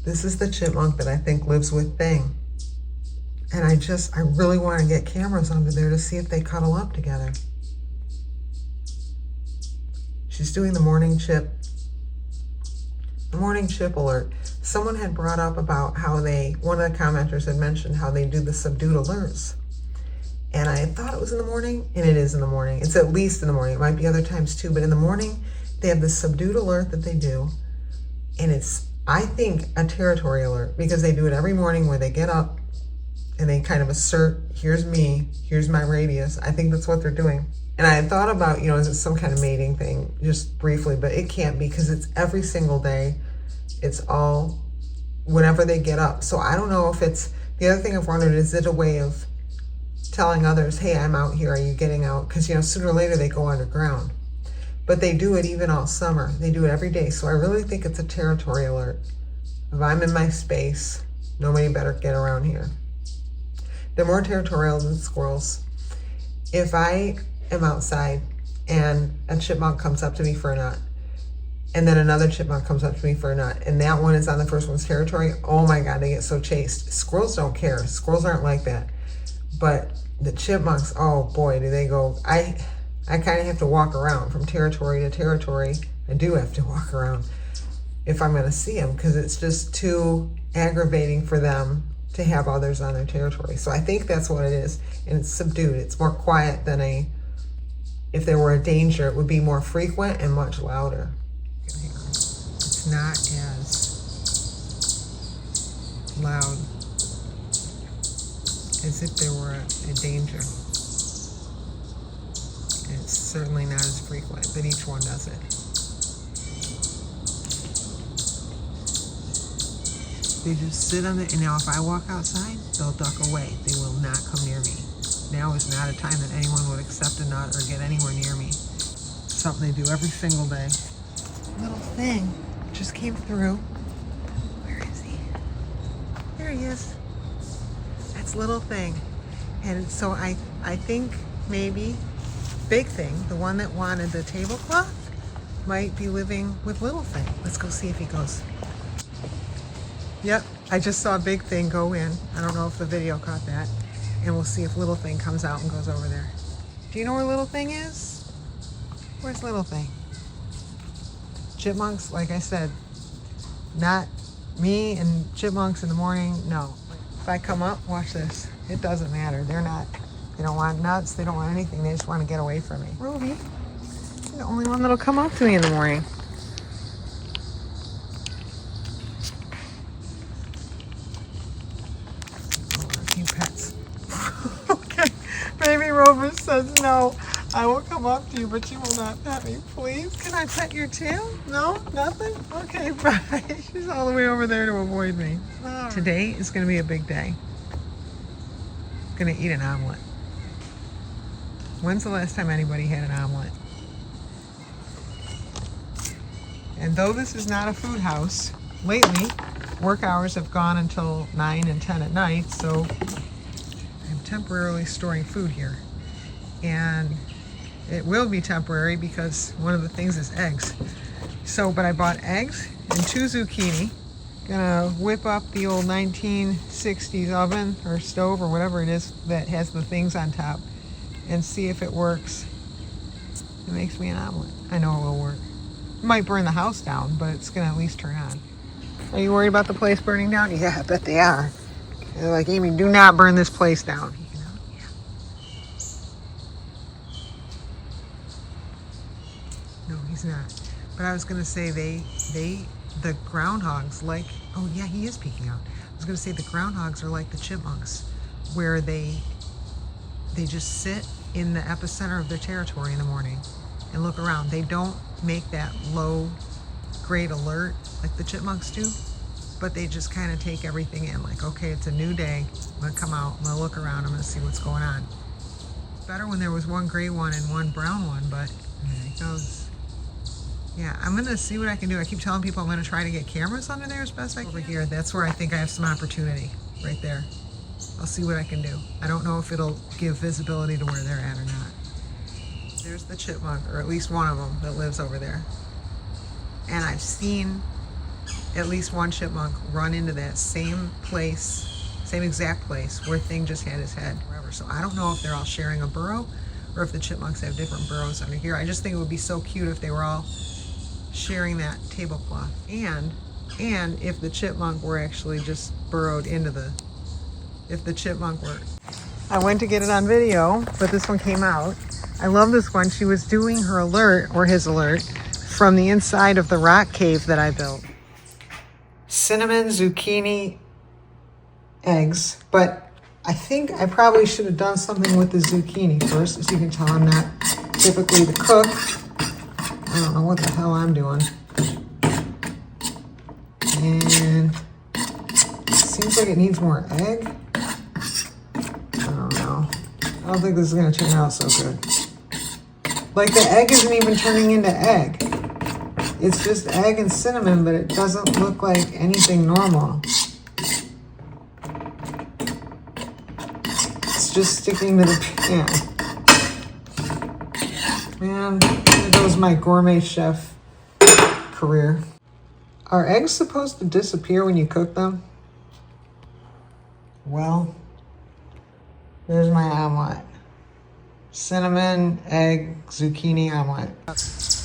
This is the chipmunk that I think lives with Bing. And I really want to get cameras under there to see if they cuddle up together. She's doing the morning chip alert. Someone had brought up about how one of the commenters had mentioned how they do the subdued alerts. And I thought it was in the morning, and it is in the morning. It's at least in the morning. It might be other times too, but in the morning, they have the subdued alert that they do. And it's, I think, a territory alert, because they do it every morning where they get up and they kind of assert, here's me, here's my radius. I think that's what they're doing. And I had thought about, is it some kind of mating thing, just briefly, but it can't be, because it's every single day. It's all whenever they get up. So I don't know if it's, the other thing I've wondered, is it a way of telling others, hey, I'm out here, are you getting out? Because, sooner or later they go underground. But they do it even all summer. They do it every day. So I really think it's a territory alert. If I'm in my space, nobody better get around here. They're more territorial than squirrels. If I am outside and a chipmunk comes up to me for a nut, and then another chipmunk comes up to me for a nut, and that one is on the first one's territory, oh my God, they get so chased. Squirrels don't care. Squirrels aren't like that. But the chipmunks, oh boy, do they go. I kind of have to walk around from territory to territory. I do have to walk around if I'm going to see them, because it's just too aggravating for them to have others on their territory. So I think that's what it is. And it's subdued. It's more quiet than if there were a danger, it would be more frequent and much louder. It's not as loud as if there were a danger. It's certainly not as frequent, but each one does it. They just sit on it, and now if I walk outside, they'll duck away. They will not come near me. Now is not a time that anyone would accept a nut or get anywhere near me. Something they do every single day. Little thing just came through. Where is he? There he is. That's Little Thing. And so I think maybe Big Thing, the one that wanted the tablecloth, might be living with Little Thing. Let's go see if he goes. Yep, I just saw Big Thing go in. I don't know if the video caught that. And we'll see if Little Thing comes out and goes over there. Do you know where Little Thing is? Where's Little Thing? Chipmunks, like I said, not me and chipmunks in the morning, no. If I come up, watch this. It doesn't matter. They don't want nuts. They don't want anything. They just want to get away from me. Ruby, you're the only one that'll come up to me in the morning. Oh, a few pets. Okay. Baby Rover says no. I will come up to you, but you will not pet me, please. Can I pet your tail? No? Nothing? Okay, bye. She's all the way over there to avoid me. Right. Today is going to be a big day. I'm going to eat an omelet. When's the last time anybody had an omelet? And though this is not a food house, lately, work hours have gone until 9 and 10 at night, so I'm temporarily storing food here. And it will be temporary because one of the things is eggs. So, but I bought eggs and 2 zucchini. Gonna whip up the old 1960s oven or stove or whatever it is that has the things on top and see if it works. It makes me an omelet. I know it will work. It might burn the house down, but it's gonna at least turn on. Are you worried about the place burning down? Yeah, I bet they are. They're like, Amy, do not burn this place down. No, he's not. But I was going to say the groundhogs like, oh yeah, he is peeking out. I was going to say the groundhogs are like the chipmunks, where they just sit in the epicenter of their territory in the morning and look around. They don't make that low grade alert like the chipmunks do, but they just kind of take everything in. Like, okay, it's a new day. I'm going to come out. I'm going to look around. I'm going to see what's going on. It's better when there was one gray one and one brown one, but there it goes. Yeah, I'm going to see what I can do. I keep telling people I'm going to try to get cameras under there as best I can. Over here, that's where I think I have some opportunity, right there. I'll see what I can do. I don't know if it'll give visibility to where they're at or not. There's the chipmunk, or at least one of them that lives over there. And I've seen at least one chipmunk run into that same place, same exact place where Thing just had his head. So I don't know if they're all sharing a burrow or if the chipmunks have different burrows under here. I just think it would be so cute if they were all sharing that tablecloth. And if the chipmunk were actually just burrowed into if the chipmunk were. I went to get it on video, but this one came out. I love this one. She was doing her alert, or his alert, from the inside of the rock cave that I built. Cinnamon zucchini eggs, but I think I probably should have done something with the zucchini first. As you can tell, I'm not typically the cook. I don't know what the hell I'm doing. And it seems like it needs more egg. I don't know. I don't think this is going to turn out so good. Like, the egg isn't even turning into egg. It's just egg and cinnamon, but it doesn't look like anything normal. It's just sticking to the pan. Man, there goes my gourmet chef career. Are eggs supposed to disappear when you cook them? Well, there's my omelet. Cinnamon, egg, zucchini omelet.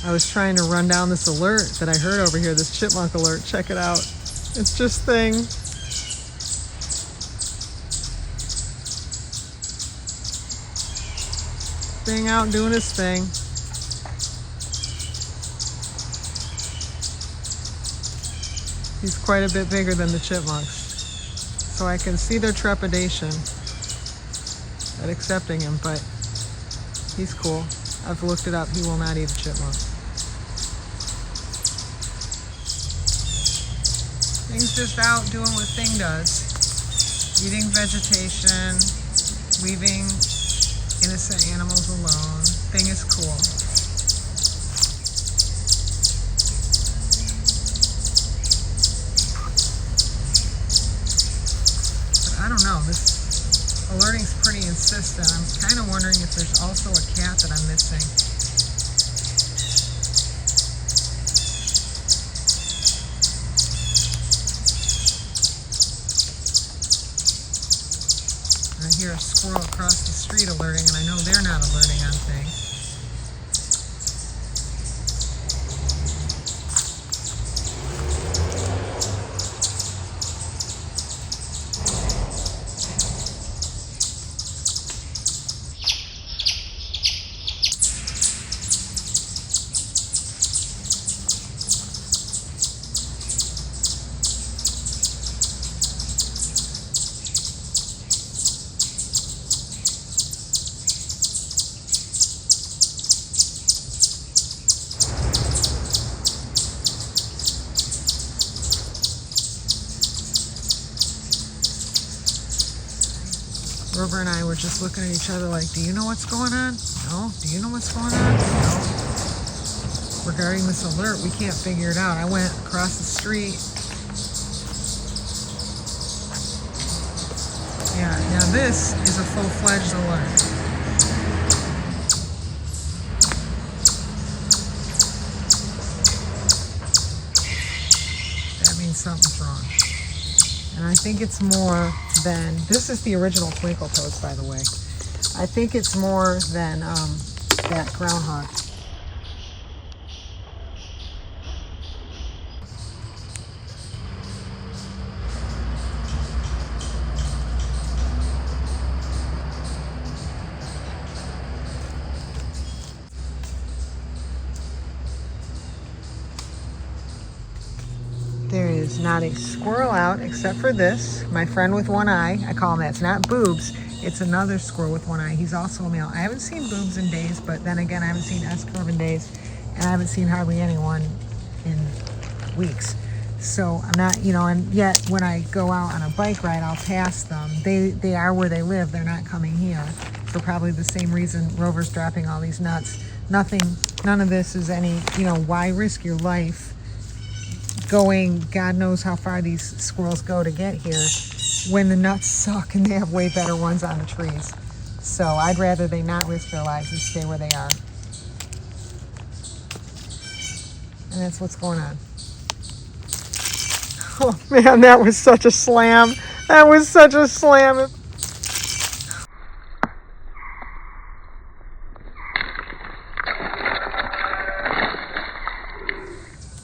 I was trying to run down this alert that I heard over here, this chipmunk alert. Check it out. It's just Thing. Thing out doing his thing. He's quite a bit bigger than the chipmunks. So I can see their trepidation at accepting him, but he's cool. I've looked it up. He will not eat a chipmunk. Thing's just out doing what Thing does. Eating vegetation, leaving innocent animals alone. Thing is cool. But I don't know. This alerting's pretty insistent. I'm kind of wondering if there's also a cat that I'm missing. I hear a squirrel across the street alerting, and I know they're not alerting on Thing. Rover and I were just looking at each other like, do you know what's going on? No? Do you know what's going on? No. Regarding this alert, we can't figure it out. I went across the street. Yeah, now this is a full-fledged alert. That means something's wrong. And I think it's more than, this is the original Twinkle Toes, by the way. I think it's more than that groundhog. There is not a squirrel out except for this, my friend with one eye. I call him that. It's not Boobs. It's another squirrel with one eye. He's also a male. I haven't seen Boobs in days, but then again, I haven't seen S-Curve in days, and I haven't seen hardly anyone in weeks. So I'm not, and yet when I go out on a bike ride, I'll pass them. They are where they live. They're not coming here for probably the same reason Rover's dropping all these nuts. None of this is any, why risk your life going God knows how far these squirrels go to get here when the nuts suck and they have way better ones on the trees. So I'd rather they not risk their lives and stay where they are. And that's what's going on. Oh man, that was such a slam. That was such a slam.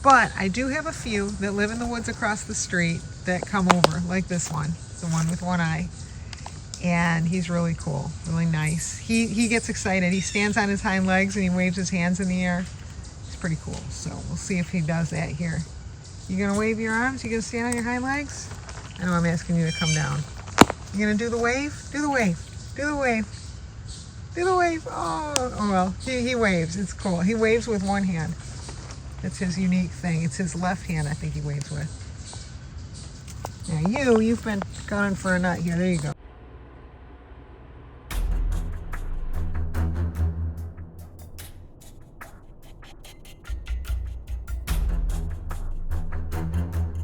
But I do have a few that live in the woods across the street that come over, like this one, the one with one eye. And he's really cool, really nice. He gets excited. He stands on his hind legs and he waves his hands in the air. It's pretty cool. So we'll see if he does that here. You gonna wave your arms? You gonna stand on your hind legs? I know I'm asking you to come down. You gonna do the wave? Do the wave. Do the wave. Do the wave. Oh well, he waves. It's cool. He waves with one hand. That's his unique thing. It's his left hand, I think he waves with. Now you've been gunning for a nut here. There you go.